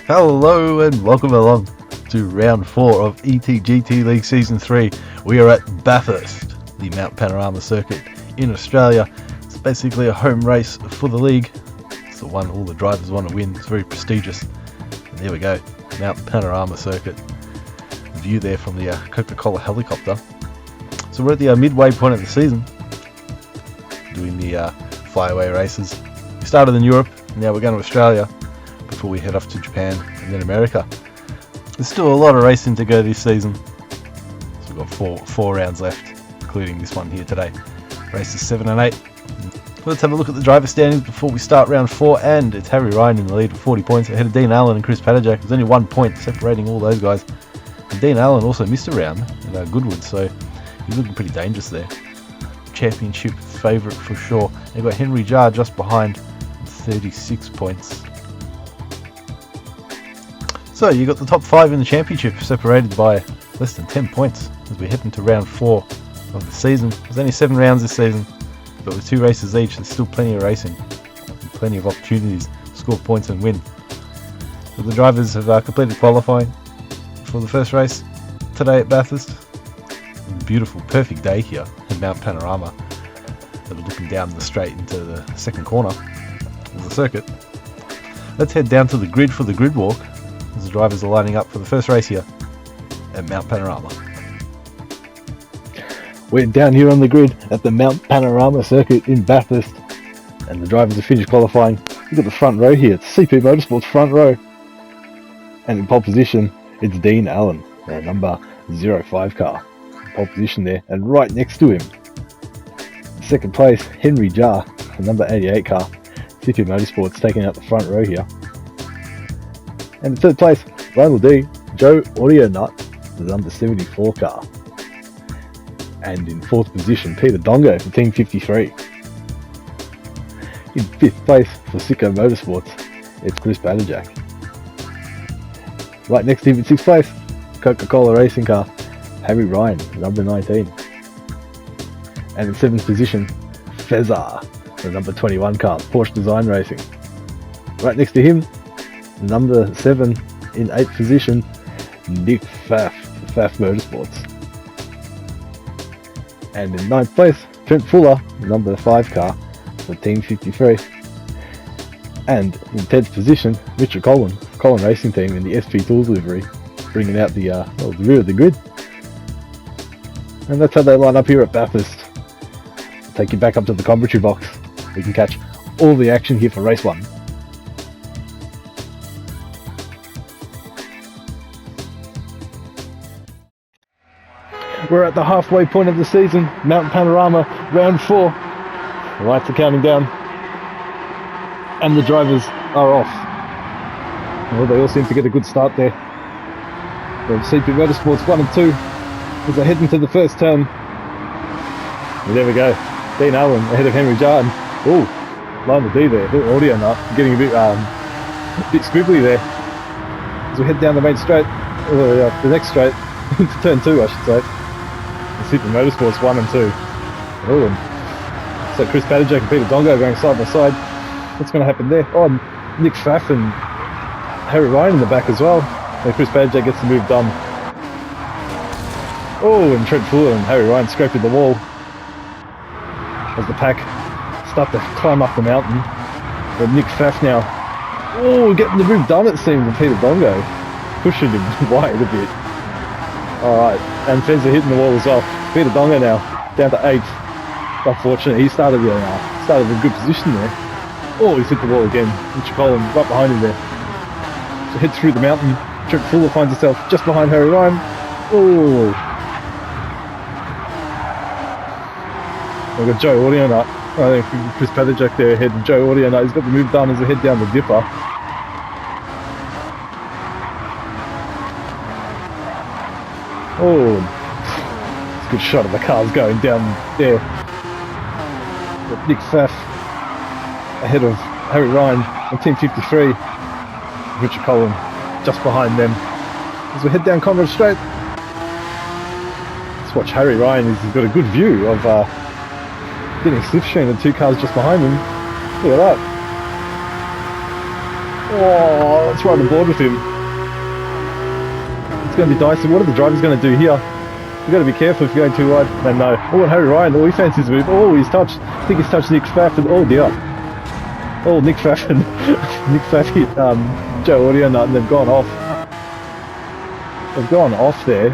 Hello and welcome along to round 4 of ETGT League Season 3. We are at Bathurst, the Mount Panorama Circuit in Australia. It's basically a home race for the league. It's the one all the drivers want to win. It's very prestigious. And there we go, Mount Panorama Circuit. The view there from the Coca-Cola helicopter. So we're at the midway point of the season, doing the flyaway races. We started in Europe, now we're going to Australia before we head off to Japan and then America. There's still a lot of racing to go this season, so we've got four rounds left, including this one here today. Races 7 and 8. Let's have a look at the driver standings before we start round 4, and it's Harry Ryan in the lead with 40 points ahead of Dean Allen and Chris Padajak. There's only 1 point separating all those guys. And Dean Allen also missed a round at Goodwood, so he's looking pretty dangerous there. Championship favourite for sure. They've got Henry Jarr just behind, 36 points. So you got the top 5 in the championship separated by less than 10 points as we head into round 4 of the season. There's only 7 rounds this season, but with 2 races each, there's still plenty of racing and plenty of opportunities to score points and win. So the drivers have completed qualifying for the first race today at Bathurst. Beautiful, perfect day here at Mount Panorama. We're looking down the straight into the second corner of the circuit. Let's head down to the grid for the grid walk, as the drivers are lining up for the first race here at Mount Panorama. We're down here on the grid at the Mount Panorama Circuit in Bathurst, and the drivers have finished qualifying. Look at the front row here, it's CP Motorsports front row, and in pole position it's Dean Allen, our number 05 car, in pole position there, and right next to him, in second place, Henry Jarr, the number 88 car, CP Motorsports taking out the front row here. And in third place, Lionel D, Joe Audio Nut, the number 74 car. And in fourth position, Peter Dongo for Team 53. In fifth place for Sicko Motorsports, it's Chris Padajak. Right next to him in sixth place, Coca-Cola racing car, Harry Ryan, number 19. And in seventh position, Fezar, the number 21 car, Porsche Design Racing. Right next to him, number 7 in 8th position, Nick Pfaff, Pfaff Motorsports. And in 9th place, Trent Fuller, number 5 car for Team 53. And in 10th position, Richard Collin Racing Team in the SP Tools livery, bringing out the rear of the grid. And that's how they line up here at Bathurst. I'll take you back up to the commentary box. We can catch all the action here for race 1. We're at the halfway point of the season, Mount Panorama, round 4. The lights are counting down, and the drivers are off. Well, they all seem to get a good start there. The CP Motorsports 1 and 2 as they head into the first turn. And there we go, Dean Allen ahead of Henry Jarr. Oh, Lionel D there, little audio nut, getting a bit squiggly there. As we head down the main straight, the next straight, into turn 2 I should say. Super Motorsports 1 and 2. Oh, and so Chris Padajak and Peter Dongo going side by side. What's going to happen there? Oh, Nick Pfaff and Harry Ryan in the back as well. And Chris Padajak gets the move done. Oh, and Trent Fuller and Harry Ryan scraping the wall as the pack start to climb up the mountain. But Nick Pfaff now, oh, getting the move done it seems with Peter Dongo, pushing him wide a bit. Alright, and Fenzer hitting the wall as well. Peter Dongo now, down to 8th. Unfortunately, he started in a good position there. Oh, he's hit the wall again. Richard Collin right behind him there. So heads through the mountain. Trent Fuller finds himself just behind Harry Ryan. Oh. We've got Joe Audio Nut. I think Chris Padajak there ahead of Joe Audio Nut. He's got the move done as they head down the dipper. Oh, it's a good shot of the cars going down there. Got Nick Pfaff ahead of Harry Ryan on Team 53. Richard Collin just behind them. As we head down Conrad Straight, let's watch Harry Ryan. He's got a good view of getting slipstream with 2 cars just behind him. Look at that. Oh, let's ride on board with him. It's going to be dicey. What are the drivers going to do here? You've got to be careful if you're going too wide. And no. Oh, and Harry Ryan. Oh, he fancies move. Oh, he's touched. I think he's touched Nick Pfaff. And, oh, dear. Oh, Nick Pfaff and Nick Pfaff hit Joe Audio Nut, and they've gone off. They've gone off there.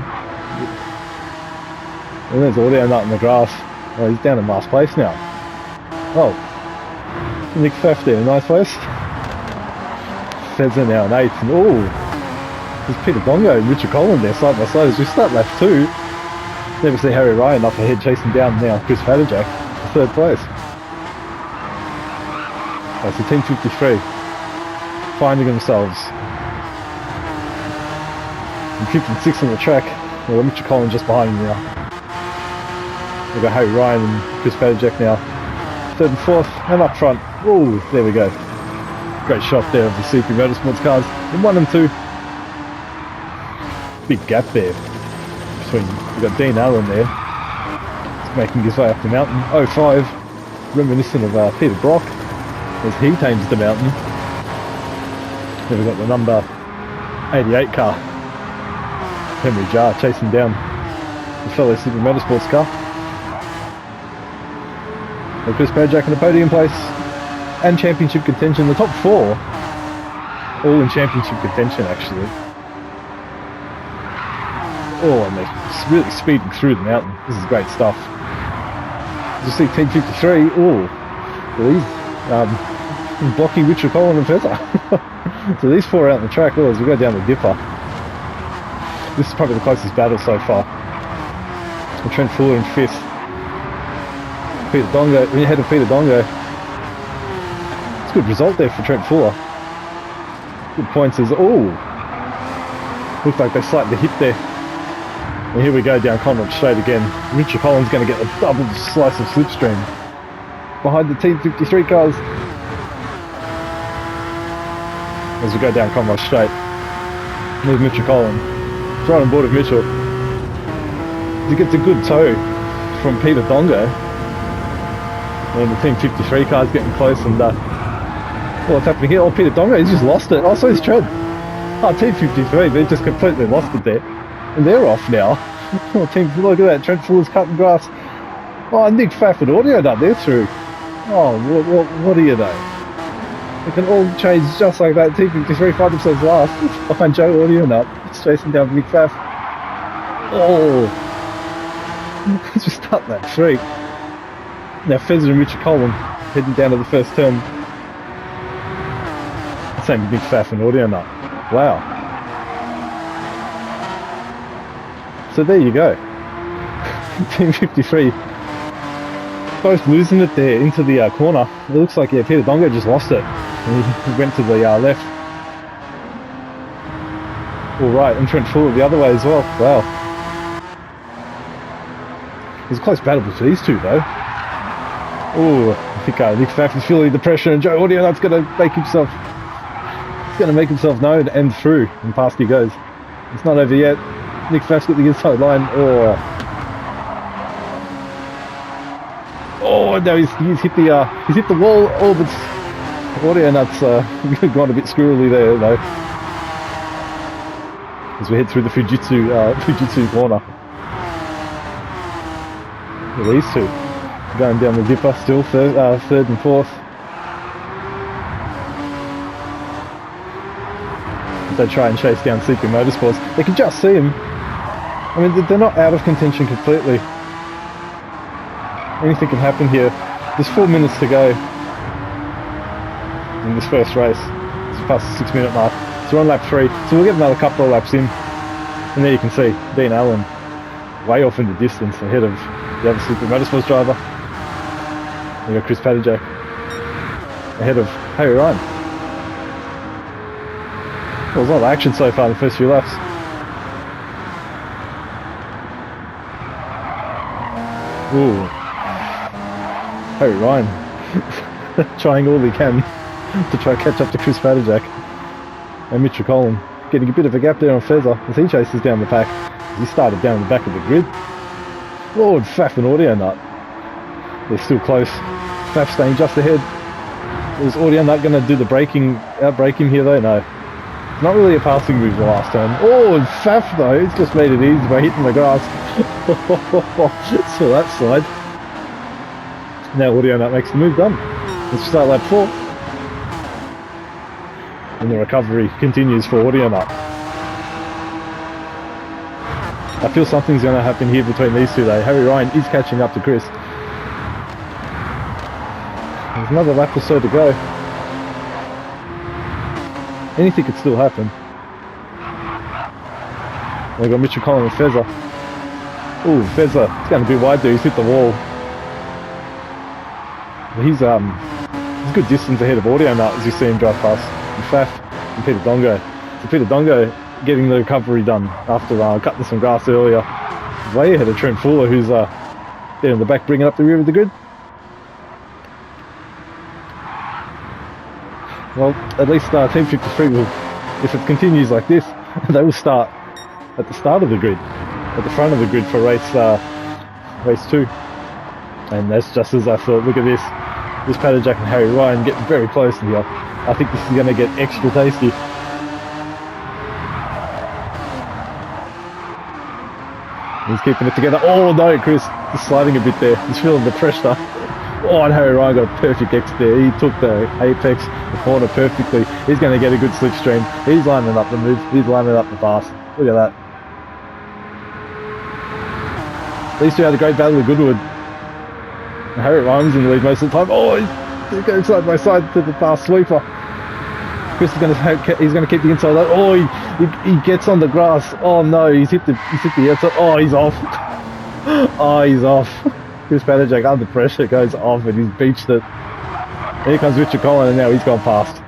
And there's Audio Nut in the grass. Oh, he's down in last place now. Oh. Nick Pfaff there in ninth place. Feds are now in 8th. And oh, there's Peter Dongo and Richard Collin there side by side as we start lap 2. Never see Harry Ryan up ahead chasing down now Chris Padderjack for 3rd place. That's the Team 53 finding themselves in 5th and 6th on the track. Well, Richard Collin just behind him now. We've got Harry Ryan and Chris Padderjack now 3rd and 4th, and up front. Oh, there we go. Great shot there of the CP Motorsports cars in 1 and 2. Big gap there between, we've got Dean Allen there. He's making his way up the mountain. 05, reminiscent of Peter Brock as he tames the mountain. Then we've got the number 88 car, Henry Jarr, chasing down the fellow CP Motorsports car. And Chris Padjack in the podium place and championship contention. The top 4 all in championship contention actually. Oh, and they're really speeding through the mountain. This is great stuff. You see Team 53. Oh, well, he's blocking Richard Collin and Fezzer. So these 4 out on the track. Oh, as we go down the dipper. This is probably the closest battle so far. And Trent Fuller in 5th. Peter Dongo, ahead of Peter Dongo. It's a good result there for Trent Fuller. Good points as, oh, looks like they slightly hit there. And here we go down Conrad Straight again. Richard Collins going to get a double slice of slipstream behind the Team 53 cars. As we go down Conrad Straight. There's Mitchell Collins. It's right on board with Mitchell. He gets a good tow from Peter Dongo. And the Team 53 car's getting close and what's happening here? Oh, Peter Dongo, he's just lost it. Oh, so he's Trent. Oh, Team 53, they just completely lost it there. And they're off now. Oh, look at that, Trent Fuller's cutting grass. Oh, Nick Pfaff and Audio Nut, they're through. Oh, what do you know? They can all change just like that. Team 53 find themselves last. Behind Joe Audio Nut, chasing down Nick Pfaff. Oh, let's just start that 3. Now Fezzer and Richard Collin heading down to the first turn. Same with Nick Pfaff and Audio Nut. Wow. So there you go. Team 53 both losing it there into the corner. It looks like, yeah, Peter Dongo just lost it. And he went to the left. Alright, and Trent Fuller the other way as well. Wow. It was a close battle between these two though. Oh, I think Nick Pfaff is feeling the pressure, and Joe Audio Nut's going to make himself. He's going to make himself known and through, and past he goes. It's not over yet. Nick Pfaff's got the inside line. Oh, no, he's hit the wall. Oh, but Audio Nut's gone a bit squirrely there though. As we head through the Fujitsu corner. Well, these two. Going down the dipper still, 3rd and 4th. As they try and chase down CP Motorsports. They can just see him. I mean, they're not out of contention completely. Anything can happen here. There's 4 minutes to go in this first race. It's past the 6-minute mark. So we're on lap 3. So we'll get another couple of laps in. And there you can see Dean Allen way off in the distance ahead of the other CP Motorsports driver. We got Chris Padderjack ahead of Harry Ryan. Well, there's a lot of action so far in the first few laps. Ooh. Harry Ryan trying all he can to try to catch up to Chris Padderjack. And Mitchell Collin getting a bit of a gap there on Fezzer as he chases down the pack. He started down the back of the grid. Lord Pfaff and Audio Nut. They're still close. Pfaff staying just ahead. Was Audio Nut going to do the braking, outbrake him here though? No. Not really a passing move the last turn. Oh, and Faf though, it's just made it easy by hitting the grass. So that slide. Now Audio Nut makes the move done. Let's start lap 4. And the recovery continues for Audio Nut. I feel something's going to happen here between these two though. Harry Ryan is catching up to Chris. There's another lap or so to go. Anything could still happen. We've got Mitchell Collin and Fezza. Ooh, Fezza. It's going to be wide there. He's hit the wall. He's a good distance ahead of Audio Nut as you see him drive past. And Faf and Peter Dongo. So Peter Dongo getting the recovery done after cutting some grass earlier. Way ahead of Trent Fuller, who's there in the back bringing up the rear of the grid. Well, at least Team 53 will, if it continues like this, they will start at the start of the grid, at the front of the grid for race 2. And that's just as I thought. Look at this. This Paterjack and Harry Ryan getting very close here. I think this is going to get extra tasty. He's keeping it together. Oh no, Chris is sliding a bit there. He's feeling the pressure. Oh, and Harry Ryan got a perfect X there. He took the apex, the corner perfectly. He's going to get a good slipstream. He's lining up the move. He's lining up the pass. Look at that. These two had a great battle with Goodwood. And Harry Ryan's in the lead most of the time. Oh, he's going side by side to the fast sweeper. Chris is going to keep the inside. Oh, he gets on the grass. Oh no, he's hit the outside. Oh, he's off. Oh, he's off. Chris Paterjack under pressure goes off and he's beached it. Here comes Richard Collin and now he's gone past.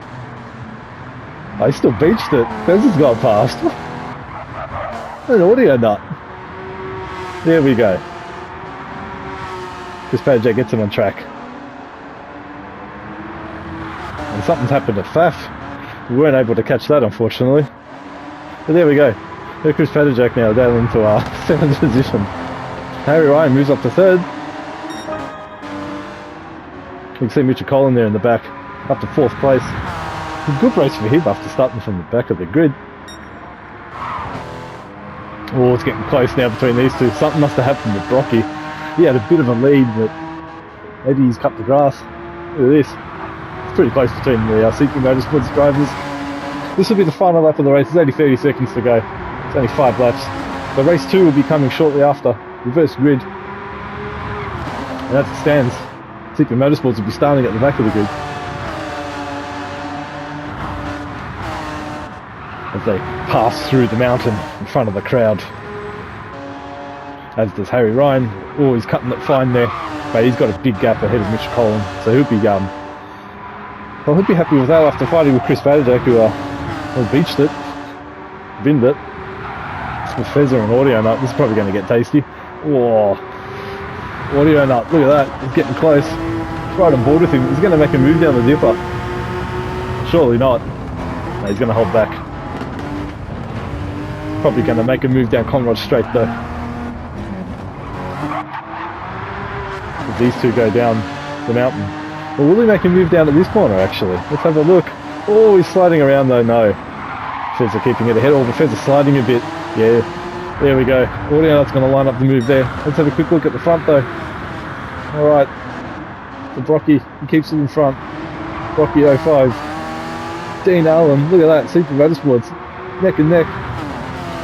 Oh, he still beached it. Fez has gone past. An Audio Nut. There we go. Chris Paterjack gets him on track. And something's happened to Faf. We weren't able to catch that unfortunately. But there we go. There's Chris Paterjack now down into our 7th position. Harry Ryan moves up to 3rd. You can see Mitchell Collin there in the back, up to 4th place. A good race for him after starting from the back of the grid. Oh, it's getting close now between these two. Something must have happened with Brocky. He had a bit of a lead, but maybe he's cut the grass. Look at this. It's pretty close between the CP Motorsports drivers. This will be the final lap of the race. There's only 30 seconds to go. It's only 5 laps. The race 2 will be coming shortly after. Reverse grid. And as it stands, CP Motorsports will be starting at the back of the grid. As they pass through the mountain in front of the crowd. As does Harry Ryan. Oh, he's cutting it fine there. But he's got a big gap ahead of Mitch Collin. So he'll be happy with that after fighting with Chris Paterjack, who beached it. Binned it. With Fezza and Audio Nut. This is probably going to get tasty. Oh, Audio Nut, look at that. He's getting close. He's right on board with him. He's going to make a move down the dipper. Surely not. No, he's going to hold back. Probably going to make a move down Conrod Straight though. As these two go down the mountain. Well, will he make a move down at this corner actually? Let's have a look. Oh, he's sliding around though. No. Fez are keeping it ahead. Oh, the Fez are sliding a bit. Yeah. There we go. Audio Nut's going to line up the move there. Let's have a quick look at the front though. Alright. So Brocky, he keeps it in front. Brocky 05. Dean Allen, look at that. CP Motorsports. Neck and neck.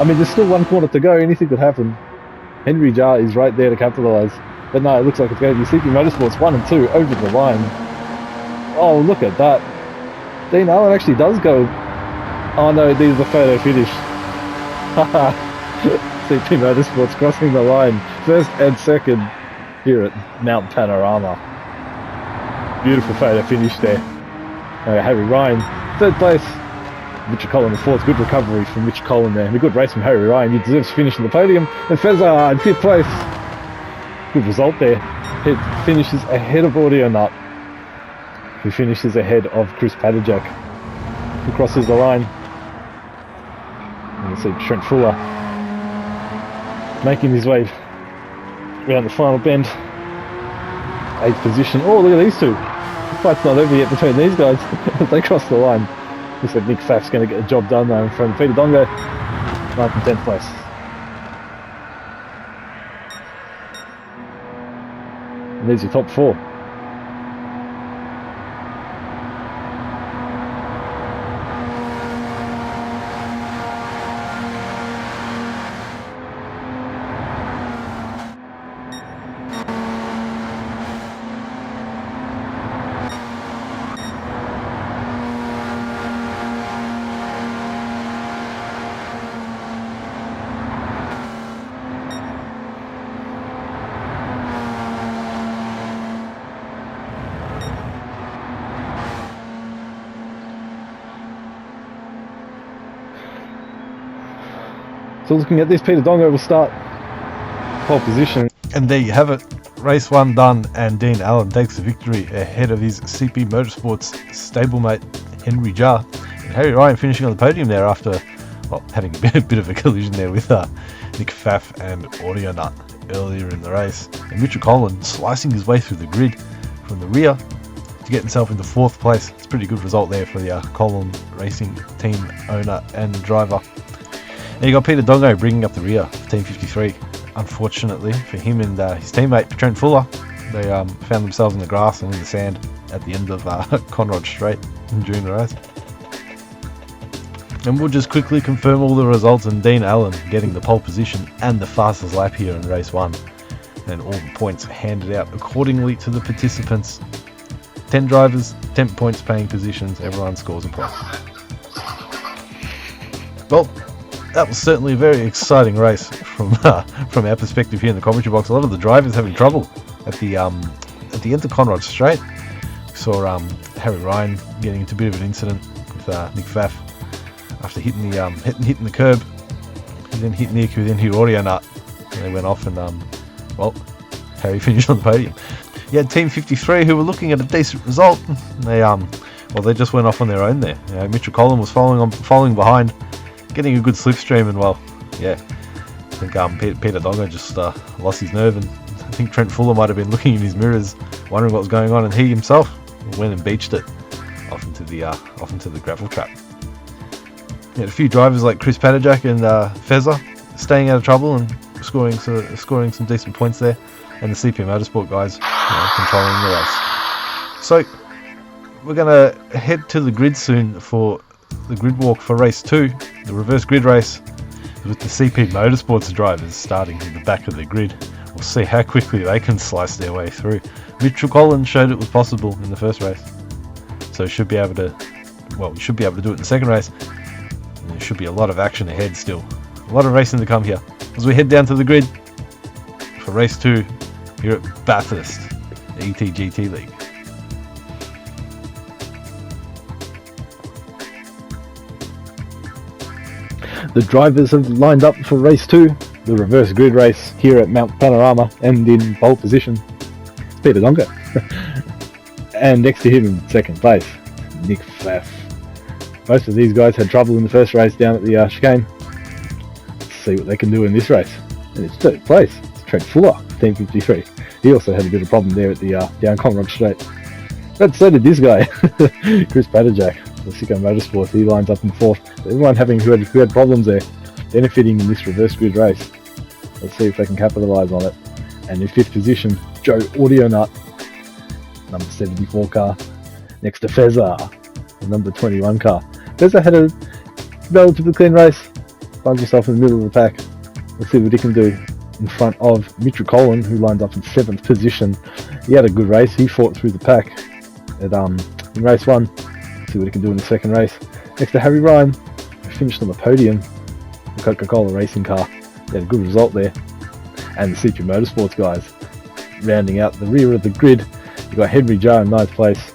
I mean, there's still 1 corner to go. Anything could happen. Henry Jar is right there to capitalise. But no, it looks like it's going to be CP Motorsports 1 and 2 over the line. Oh, look at that. Dean Allen actually does go. Oh no, there's a photo finish. Haha. CP Motorsports crossing the line. 1st and 2nd here at Mount Panorama. Beautiful photo finish there. Harry Ryan, 3rd place. Mitchell Collin in 4th. Good recovery from Mitchell Collin there. And a good race from Harry Ryan. He deserves to finish in the podium. And Fezza in 5th place. Good result there. He finishes ahead of Audio Nut, who finishes ahead of Chris Paterjack, who crosses the line. And you see Trent Fuller making his way around the final bend. 8th position. Oh, look at these two. fight's not over yet between these guys as they cross the line. Looks like Nick Pfaff's going to get the job done though from Peter Dongo, 9th and 10th place. And there's your top 4. So looking at this, Peter Dongo will start pole position. And there you have it. Race 1 done, and Dean Allen takes the victory ahead of his CP Motorsports stablemate Henry Jarr. And Harry Ryan finishing on the podium there after, well, having a bit of a collision there with Nick Pfaff and Audio Nut earlier in the race. And Mitchell Collin slicing his way through the grid from the rear to get himself into 4th place. It's a pretty good result there for the Collin Racing team owner and driver. And you got Peter Dongo bringing up the rear of Team 53. Unfortunately for him and his teammate Trent Fuller, they found themselves in the grass and in the sand at the end of Conrod Straight during the race. And we'll just quickly confirm all the results, and Dean Allen getting the pole position and the fastest lap here in race 1. And all the points handed out accordingly to the participants. 10 drivers, 10 points paying positions, everyone scores a point. Well, that was certainly a very exciting race from our perspective here in the commentary box. A lot of the drivers having trouble at the end of Conrod Straight. We saw Harry Ryan getting into a bit of an incident with Nick Pfaff after hitting the curb. He then hit Nick, who then hit Audio Nut, and they went off. And well, Harry finished on the podium. You had Team 53 who were looking at a decent result. They just went off on their own there. Mitchell Collin was following behind, getting a good slipstream, and well, yeah, I think Peter Dongo just lost his nerve, and I think Trent Fuller might have been looking in his mirrors, wondering what was going on, and he himself went and beached it off into the gravel trap. You had a few drivers like Chris Padajak and Fezza staying out of trouble and scoring some decent points there, and the CP Motorsport guys controlling the race. So we're going to head to the grid soon for the grid walk for race 2, the reverse grid race, with the CP Motorsports drivers starting in the back of the grid. We'll see how quickly they can slice their way through. Mitchell Collin showed it was possible in the first race, so should be able to do it in the second race. And there should be a lot of action ahead still. A lot of racing to come here as we head down to the grid for race 2 here at Bathurst, the ETGT League. The drivers have lined up for race 2, the reverse grid race here at Mount Panorama, and in pole position, Peter Dongo. And next to him in second place, Nick Pfaff. Most of these guys had trouble in the first race down at the chicane. Let's see what they can do in this race. And it's third place, it's Trent Fuller, Team 53. He also had a bit of problem there at the down Conrod Straight. But so did this guy, Chris Padajak. The Sicko Motorsports, he lines up in 4th. Everyone who had problems there, benefiting in this reverse grid race. Let's see if they can capitalise on it. And in 5th position, Joe Audio Nut, number 74 car, next to Fezza, the number 21 car. Fezza had a relatively clean race, finds himself in the middle of the pack. Let's see what he can do in front of Mitchell Collin, who lined up in 7th position. He had a good race, he fought through the pack in race 1. See what he can do in the second race. Next to Harry Ryan, who finished on the podium, the Coca-Cola racing car. He had a good result there. And the CP Motorsports guys rounding out the rear of the grid. You got Henry Jarr in 9th place,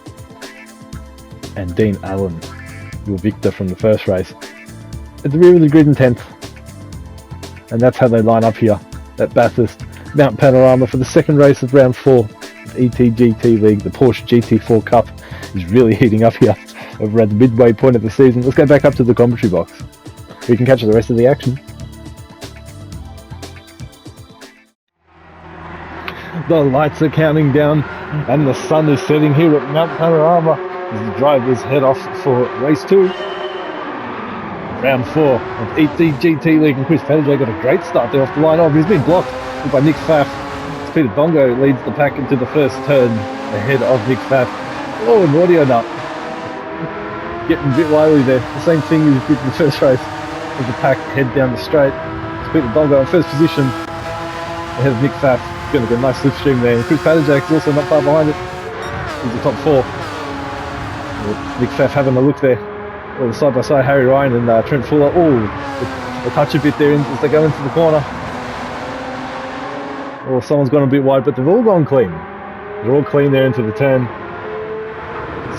and Dean Allen, your victor from the first race, at the rear of the grid in 10th. And that's how they line up here at Bathurst, Mount Panorama, for the second race of round 4 of ETGT League. The Porsche GT4 Cup is really heating up here over at the midway point of the season. Let's go back up to the commentary box. We can catch the rest of the action. The lights are counting down and the sun is setting here at Mount Panorama as the drivers head off for race 2. Round 4 of ETGT League, and Chris Pettigrew got a great start there off the line. Oh, he's been blocked by Nick Pfaff. Peter Dongo leads the pack into the first turn ahead of Nick Pfaff. Oh, an audio nut. Getting a bit wily there. The same thing as did in the first race as the pack head down the straight. It's Peter Dongo in first position ahead of Nick Pfaff. Going to get a nice slipstream there. And Chris Pettigrew is also not far behind it. He's the top 4. Nick Pfaff having a look there. Oh, side by side, Harry Ryan and Trent Fuller. Oh, they touch a bit there as they go into the corner. Oh, someone's gone a bit wide, but they've all gone clean. They're all clean there into the turn.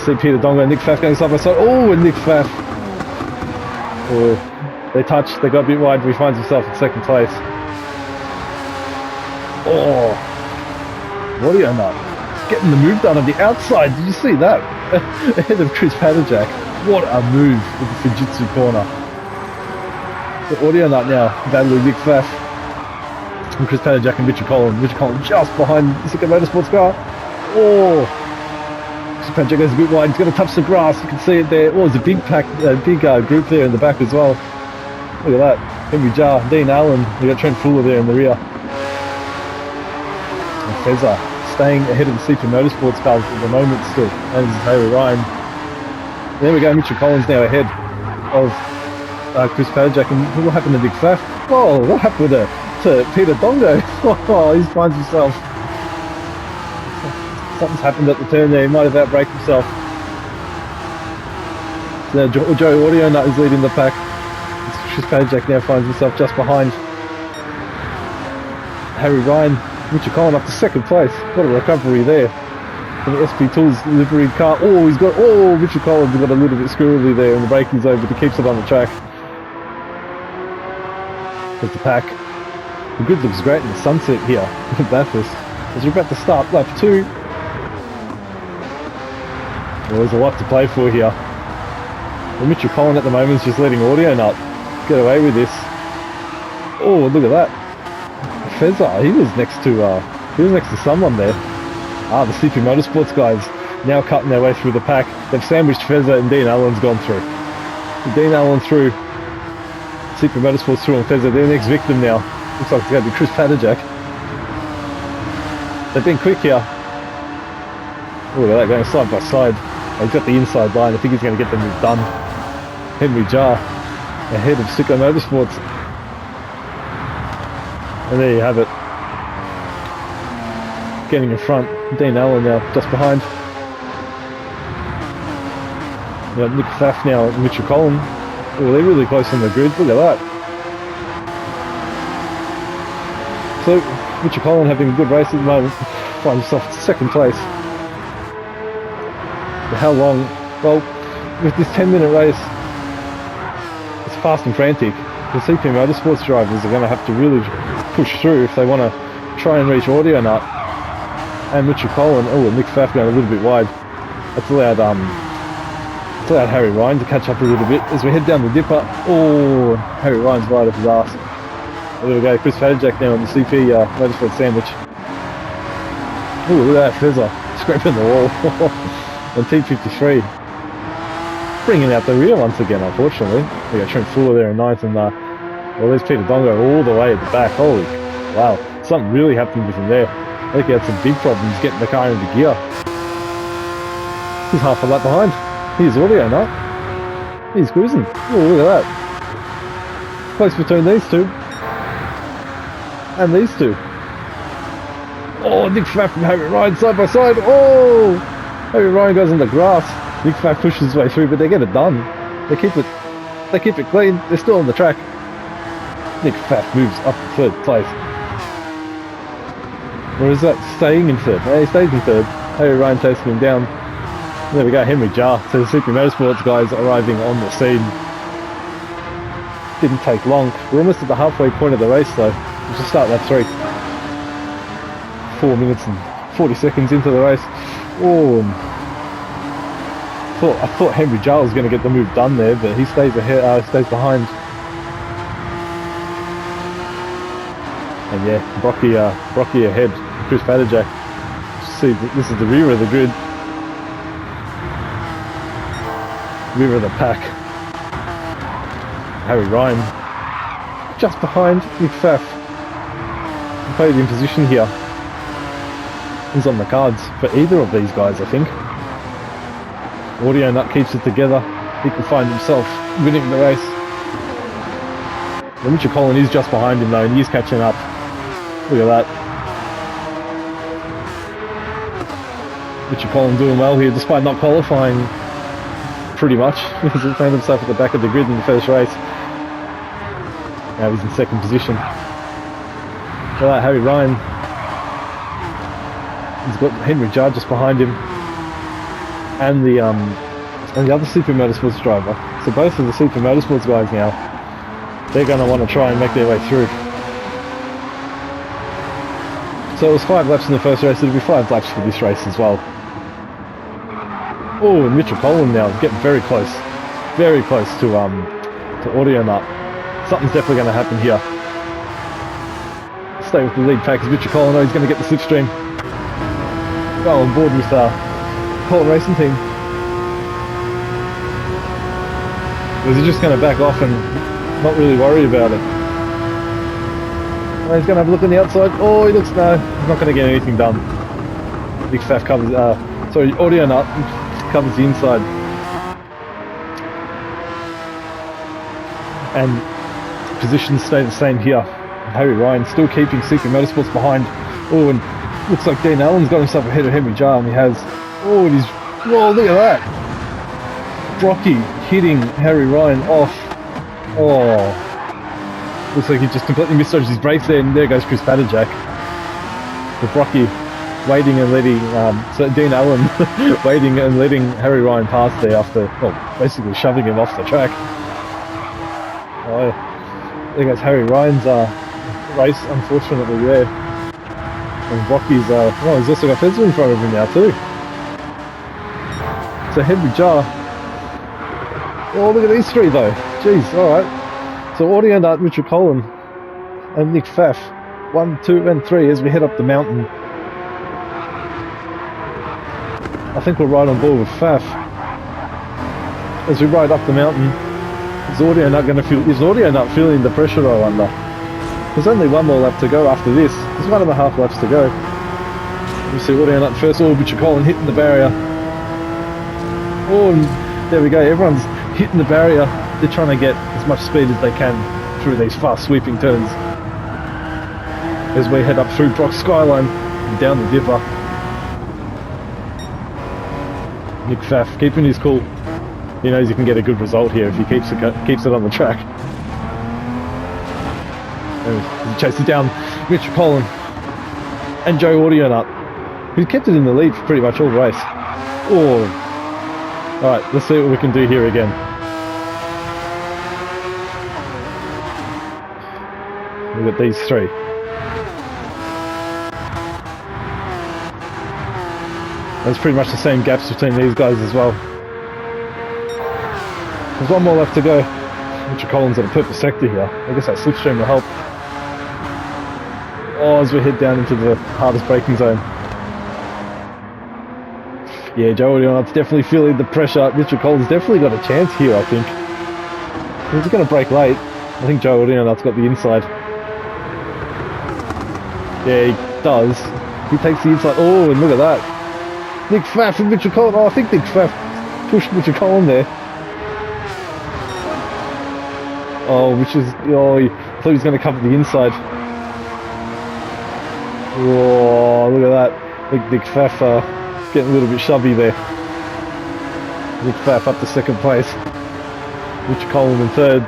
See Peter Dongo and Nick Pfaff going side by side. Oh, and Nick Pfaff. Oh, they touched, they got a bit wide, but he finds himself in second place. Oh, audio nut. Getting the move done on the outside. Did you see that? Ahead of Chris Pettigrew. What a move with the Fujitsu corner. The audio nut now battling Nick Pfaff. And Chris Pettigrew and Richard Collin. Richard Collin just behind the Sicker Motorsports car. Oh! Chris Pettigrew goes a bit wide. He's going to touch the grass. You can see it there. Oh, there's a big pack, big group there in the back as well. Look at that. Henry Jar, Dean Allen. We got Trent Fuller there in the rear. And Fezza staying ahead of the CP Motorsports cars at the moment still. And this is Harry Ryan. There we go, Mitchell Collins now ahead of Chris Pettigrew. And what happened to Nick Pfaff? Oh, what happened to Peter Dongo? Oh, he finds himself. Something's happened at the turn there. He might have outbraked himself. So Joe Audio Nut is leading the pack. Chris Pettigrew now finds himself just behind Harry Ryan. Mitchell Collins up to second place. What a recovery there. The SP Tools livery car. Oh, Richard Collins got a little bit squirrely there and the braking's over, but he keeps it on the track. There's the pack. The grid looks great in the sunset here at Bathurst. As we're about to start lap 2. Well, there's a lot to play for here. Well, Mitchell Collins at the moment is just letting Audio Nut get away with this. Oh, look at that. Fezza, he was next to someone there. The CP Motorsports guys now cutting their way through the pack. They've sandwiched Fezza and Dean Allen's gone through. Dean Allen through, CP Motorsports through, and Fezza, their next victim now. Looks like it's going to be Chris Pettigrew. They've been quick here. Oh, look at that, going side by side. He's got the inside line. I think he's going to get the move done. Henry Jar ahead of Sicko Motorsports. And there you have it. Getting in front. Dean Allen now just behind. Yeah, Nick Pfaff now and Mitchell Collin. Oh, they're really close on the grid. Look at that. So, Mitchell Collin having a good race at the moment. Finds himself in second place. But how long? Well, with this 10-minute race, it's fast and frantic. The CP Motorsports drivers are going to have to really push through if they want to try and reach Audio Nut. And Mitchell Collin, and Nick Pfaff going a little bit wide. That's allowed Harry Ryan to catch up a little bit as we head down the dipper. Oh, Harry Ryan's right off his ass. There we go, Chris Pettigrew now on the CP Motorsport sandwich. Oh, look at that Fezza scraping the wall. On T53. Bringing out the rear once again, unfortunately. We got Trent Fuller there in 9th, and well, there's Peter Dongo all the way at the back. Holy, wow, something really happened with him there. I think he had some big problems getting the car into gear. He's half a lap behind. Here's Audio Nut. He's cruising. Oh, look at that. Close between these two. And these two. Oh, Nick Pfaff and Harry Ryan side by side. Oh! Harry Ryan goes on the grass. Nick Pfaff pushes his way through, but they get it done. They keep it clean. They're still on the track. Nick Pfaff moves up to third place. Or is that staying in third? Yeah, he stays in third. Harry Ryan chasing him down. There we go, Henry Jar. So the CP Motorsports guys arriving on the scene. Didn't take long. We're almost at the halfway point of the race though. We should start lap 3. 4 minutes and 40 seconds into the race. Oh, I thought Henry Jar was going to get the move done there, but he stays ahead. Stays behind. And yeah, Brocky ahead. Chris Padajak. See, this is the rear of the grid. Rear of the pack. Harry Ryan just behind Nick Pfaff. Played in position here. He's on the cards for either of these guys, I think. Audio Nut keeps it together. He can find himself winning the race. And Richard Collin is just behind him though, and he's catching up. Look at that. Richard Collin doing well here despite not qualifying pretty much. He's found himself at the back of the grid in the first race. Now he's in second position. Look at that, Harry Ryan. He's got Henry Judd just behind him. And the other Super Motorsports driver. So both of the Super Motorsports guys now, they're going to want to try and make their way through. So it was 5 laps in the first race, it'll be 5 laps for this race as well. Oh, and Mitchell Collin now is getting very close to Audio Nut. Something's definitely going to happen here. Stay with the lead pack as Mitchell Collin, he's going to get the slipstream. Go on board with Collin Racing Team. Or is he just going to back off and not really worry about it? Oh, he's going to have a look on the outside. Oh, he looks, no, he's not going to get anything done. Big Pfaff covers, Audio Nut covers the inside. And positions stay the same here. Harry Ryan still keeping Super Motorsports behind. Oh, and looks like Dean Allen's got himself ahead of Henry Jar, and he has. Oh, and he's. Oh, look at that! Brocky hitting Harry Ryan off. Oh, looks like he just completely misjudged his brakes there, and there goes Chris Padajak. But Brocky waiting and letting so Dean Allen waiting and letting Harry Ryan pass there after, well, basically shoving him off the track. Oh, there goes Harry Ryan's race, unfortunately there. And Brocky's, well, he's also got Fezzer in front of him now too. So Henry Jar. Oh, look at these three though. Jeez, alright. So Audio Nut, Richard Collin, and Nick Pfaff. 1, 2, and 3 as we head up the mountain. I think we're right on board with Pfaff. As we ride up the mountain, is Audio Nut feeling the pressure, I wonder? There's only one more lap to go after this. There's 1.5 laps to go. You see Audio Nut first. Oh, Richard Collin hitting the barrier. Oh, and there we go. Everyone's hitting the barrier. They're trying to get as much speed as they can through these fast sweeping turns. As we head up through Brock's Skyline and down the Dipper. Nick Pfaff keeping his cool. He knows he can get a good result here if he keeps it on the track. And he chases down Mitchell Collin and Joe Audio Nut, who kept it in the lead for pretty much all the race. Oh, all right, let's see what we can do here again. Look at these three. There's pretty much the same gaps between these guys as well. There's one more left to go. Richard Collins at a purple sector here. I guess that slipstream will help. Oh, as we head down into the hardest braking zone. Yeah, Joe Audio Nut's definitely feeling the pressure. Richard Collins definitely got a chance here, I think. He's going to brake late. I think Joe Audio Nut's got the inside. Yeah, he does. He takes the inside. Oh, and look at that. Nick Pfaff and Richard Collin. Oh, I think Nick Pfaff pushed Richard Collin there. Oh, he thought he was going to cover the inside. Oh, look at that. Nick Pfaff getting a little bit shovey there. Nick Pfaff up to second place. Richard Collin in third.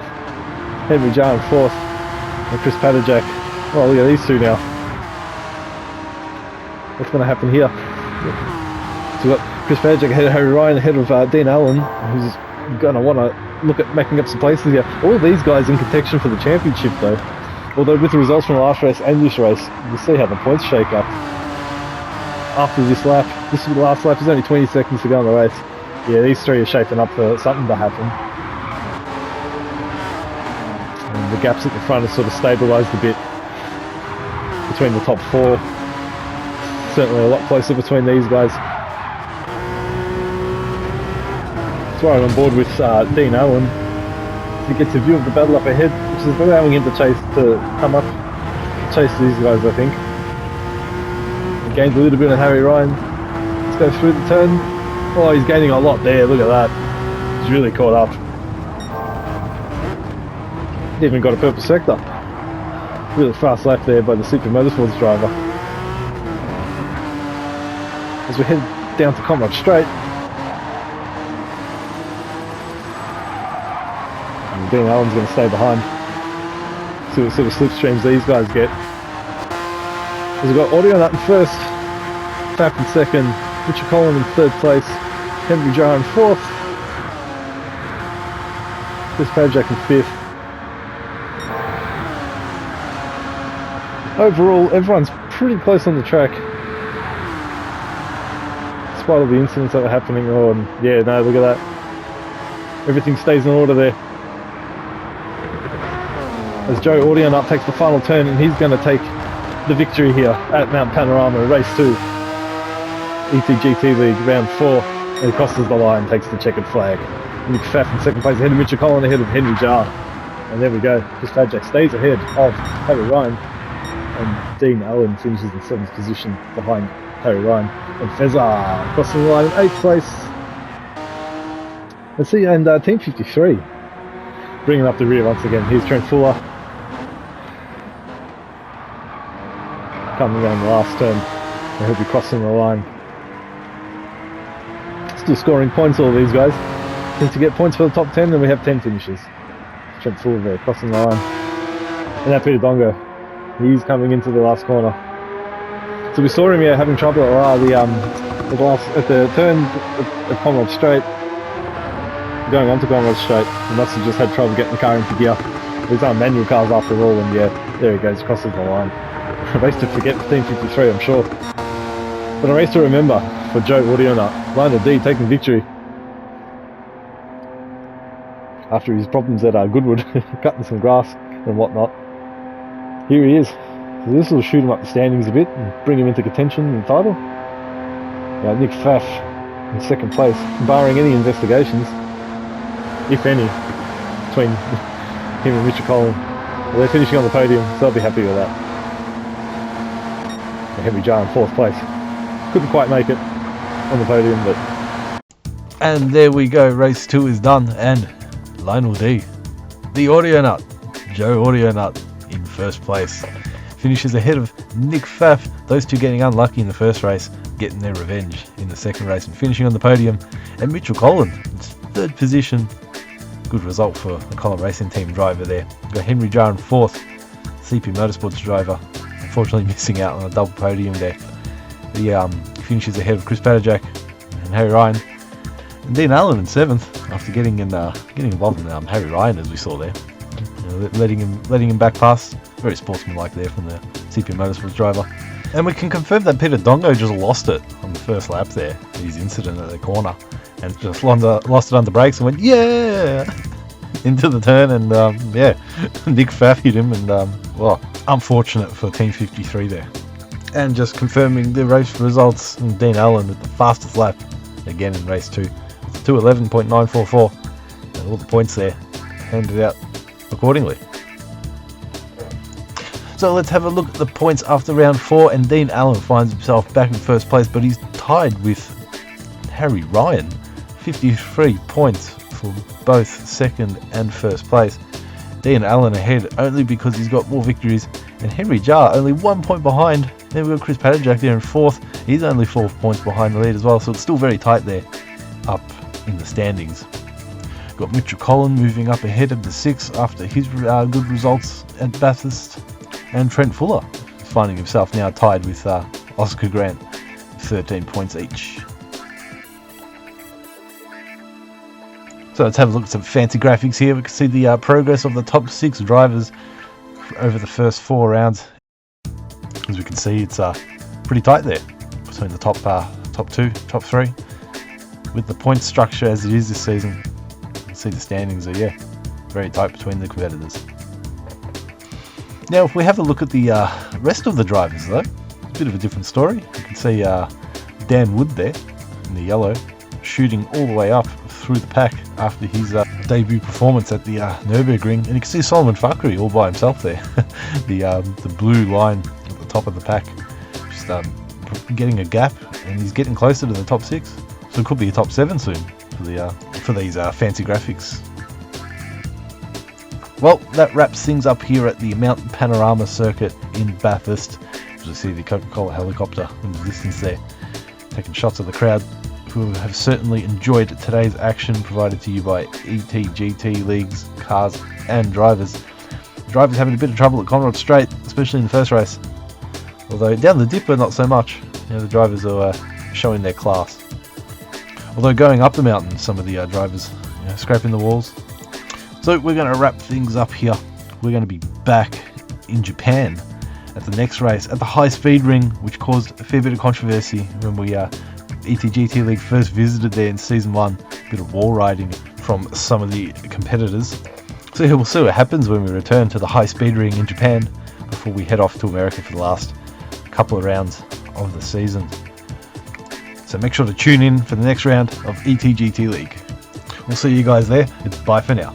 Henry Jar in fourth. And Chris Padajak. Oh, look at these two now. What's going to happen here? So we've got Chris Padajak ahead of Harry Ryan, ahead of Dean Allen, who's going to want to look at making up some places here. All of these guys in contention for the championship though. Although with the results from the last race and this race, we'll see how the points shake up. After this lap, this is the last lap, there's only 20 seconds to go in the race. Yeah, these three are shaping up for something to happen. And the gaps at the front are sort of stabilised a bit between the top four. certainly a lot closer between these guys. That's why I'm on board with Dean Allen. He gets a view of the battle up ahead, which is allowing him to come up, chase these guys, I think. He gains a little bit on Harry Ryan. Let's go through the turn. Oh, he's gaining a lot there, look at that. He's really caught up. He even got a purple sector. Really fast lap there by the Super Motorsports driver. As we head down to Conrad Straight. And Dean Allen's going to stay behind. See what sort of slipstreams these guys get. As we've got Audio Nut in first, Fap in second, Richard Collin in third place, Henry Jarr in fourth, Chris Padjack in fifth. Overall, everyone's pretty close on the track. Despite all the incidents that were happening. Oh, and yeah, no, look at that. Everything stays in order there. As Joe Audio Nut takes the final turn, and he's going to take the victory here at Mount Panorama, race 2. ETGT League, round 4. And he crosses the line, takes the checkered flag. Nick Pfaff in second place, ahead of Mitchell Collin, ahead of Henry Jarr. And there we go. Chris Padjack stays ahead of Harry Ryan. And Dean Allen finishes in 7th position behind Harry Ryan. And Fezza crossing the line in 8th place. Let's see, and Team 53 bringing up the rear once again. Here's Trent Fuller. Coming around the last turn. And he'll be crossing the line. Still scoring points, all these guys. Need to get points for the top 10, and we have 10 finishes. Trent Fuller there, crossing the line. And now Peter Dongo. He's coming into the last corner. So we saw him here having trouble at the turn at Conrad Straight. Going onto Conrad Straight. He must have just had trouble getting the car into gear. These aren't manual cars after all, and yeah, there he goes, crosses the line. A race to forget for Team 53, I'm sure. But a race to remember for Joe Audio Nut. Lionel D taking victory. After his problems at Goodwood, cutting some grass and whatnot. Here he is. So this will shoot him up the standings a bit and bring him into contention in the title. Nick Pfaff in second place, barring any investigations, if any, between him and Richard Collin. Well, they're finishing on the podium, so I'll be happy with that. And Henry Jarr in fourth place. Couldn't quite make it on the podium, but... And there we go, race 2 is done, and Lionel D, the Audio Nut, Joe Audio Nut, in first place. Finishes ahead of Nick Pfaff, those two getting unlucky in the first race, getting their revenge in the second race and finishing on the podium. And Mitchell Collin, third position. Good result for the Collin Racing Team driver there. We've got Henry Jarr in fourth, CP Motorsports driver, unfortunately missing out on a double podium there. He finishes ahead of Chris Padjack and Harry Ryan. And Dean Allen in seventh after getting involved in Harry Ryan, as we saw there. Letting him back pass. Very sportsmanlike there from the CP Motorsports driver. And we can confirm that Peter Dongo just lost it on the first lap there, his incident at the corner, and just lost it under brakes and went, yeah, into the turn, and yeah, Nick Pfaff hit him, and well, unfortunate for Team 53 there. And just confirming the race results, Dean Allen with the fastest lap, again in race 2, 2:11.944, and all the points there handed out accordingly. So let's have a look at the points after round 4, and Dean Allen finds himself back in first place, but he's tied with Harry Ryan, 53 points for both second and first place. Dean Allen ahead only because he's got more victories, and Henry Jarr only 1 point behind. Then we've got Chris Padjack there in fourth, he's only 4 points behind the lead as well, so it's still very tight there up in the standings. Got Mitchell Collin moving up ahead of the 6 after his good results at Bathurst, and Trent Fuller finding himself now tied with Oscar Grant, 13 points each. So let's have a look at some fancy graphics here. We can see the progress of the top 6 drivers over the first 4 rounds. As we can see, it's pretty tight there between the top 2, top 3. With the point structure as it is this season, you can see the standings are, yeah, very tight between the competitors. Now, if we have a look at the rest of the drivers, though, bit of a different story. You can see Dan Wood there in the yellow, shooting all the way up through the pack after his debut performance at the Nürburgring, and you can see Solomon Fakri all by himself there, the blue line at the top of the pack, just getting a gap, and he's getting closer to the top 6, so it could be a top 7 soon for these fancy graphics. Well, that wraps things up here at the Mount Panorama Circuit in Bathurst. You see the Coca-Cola helicopter in the distance there, taking shots of the crowd, who have certainly enjoyed today's action provided to you by ETGT leagues, cars and drivers. The drivers having a bit of trouble at Conrod Straight, especially in the first race. Although down the dipper not so much. The drivers are showing their class. Although going up the mountain, some of the drivers scraping the walls. So we're going to wrap things up here. We're going to be back in Japan at the next race at the high speed ring, which caused a fair bit of controversy when we ETGT League first visited there in season 1. A bit of wall riding from some of the competitors. So we'll see what happens when we return to the high speed ring in Japan before we head off to America for the last couple of rounds of the season. So make sure to tune in for the next round of ETGT League. We'll see you guys there. It's bye for now.